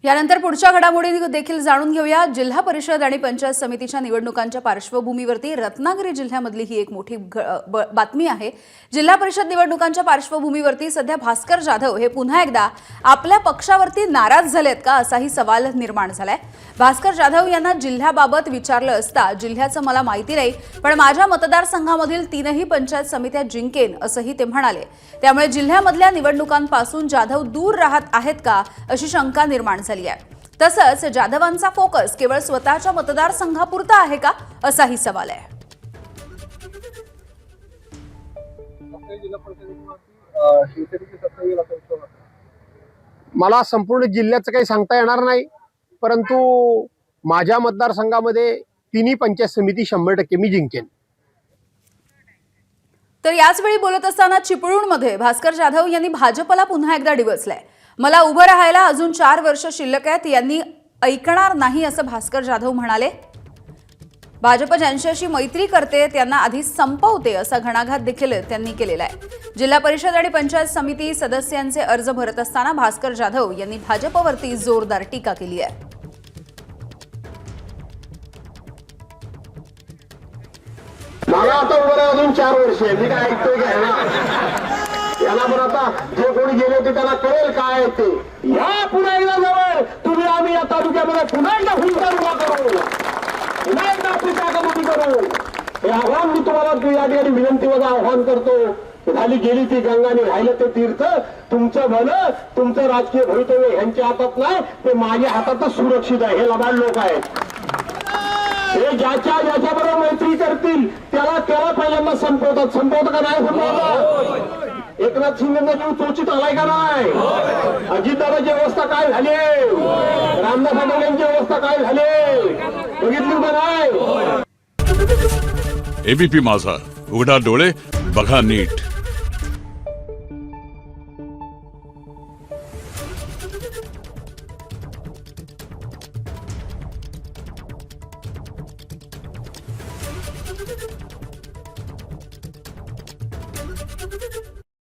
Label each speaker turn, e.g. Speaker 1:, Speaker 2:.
Speaker 1: यानंतर पुढच्या घडामोडी देखील जाणून घेऊया। जिल्हा परिषद आणि पंचायत समितीच्या निवडणुकांच्या पार्श्वभूमीवरती रत्नागिरी जिल्ह्यामधली ही एक मोठी बातमी आहे। जिल्हा परिषद निवडणुकांच्या पार्श्वभूमीवरती सध्या भास्कर जाधव हे पुन्हा एकदा आपल्या पक्षावरती नाराज झालेत का असाही सवाल निर्माण झालाय। भास्कर जाधव यांना जिल्ह्याबाबत विचारलं असता जिल्ह्याचं मला माहिती नाही, पण माझ्या मतदारसंघामधील 3ही पंचायत समित्या जिंकेन असंही ते म्हणाले। त्यामुळे जिल्ह्यामधल्या निवडणुकांपासून जाधव दूर राहत आहेत का अशी शंका निर्माण झाली आहे। तसंच जाधवांचा फोकस केवळ स्वतःच्या मतदारसंघापुरता आहे का असाही सवाल आहे।
Speaker 2: मला संपूर्ण जिल्ह्याचं काही सांगता येणार नाही, परंतु माझ्या मतदारसंघामध्ये 3ही पंचायत समिती 100% मी जिंकेन।
Speaker 1: तर याच वेळी बोलत असताना चिपळूणमध्ये भास्कर जाधव यांनी भाजपला पुन्हा एकदा डिवचलंय। मला उभं राहायला अजून 4 वर्ष शिल्लक आहेत, यांनी ऐकणार नाही असं भास्कर जाधव म्हणाले। भाजप ज्यांच्याशी मैत्री करते त्यांना आधी संपवते असा घणाघात देखील त्यांनी केलेला आहे। जिल्हा परिषद आणि पंचायत समिती सदस्यांचे अर्ज भरत असताना भास्कर जाधव यांनी भाजपवरती जोरदार टीका केली आहे।
Speaker 2: मला आता उभं अजून 4 वर्ष आहे, मी काय ऐकतोय का याला? पण आता जे कोणी गेले होते त्यांना कळेल काय ते। या पुन्हा एकदा जवळ तुम्ही आम्ही या तालुक्यामध्ये पुन्हा एकदा फुलका उभा करू, पुन्हा एकदा आपली जागामती करू, हे आव्हान मी तुम्हाला या ठिकाणी विनंतीवर आव्हान करतो। झाली गेली ती गंगा आणि राहिलं ते तीर्थ। तुमचं भलं तुमचं राजकीय भवितव्य ह्यांच्या हातात नाही, ते माझ्या हातातच सुरक्षित आहे। हे लबाड लोक आहेत, हे ज्याच्याबरोबर मैत्री करतील त्याला पहिल्यांदा संपवतात का नाही संपवतात? एकनाथ शिंदेचा जीव चोचीत आलाय का नाही? अजितदादाची अवस्था काय झाली, रामदास आठवलेंची अवस्था काय झाली बघितली का नाही?
Speaker 3: एबीपी माझा, उघडा डोळे बघा नीट।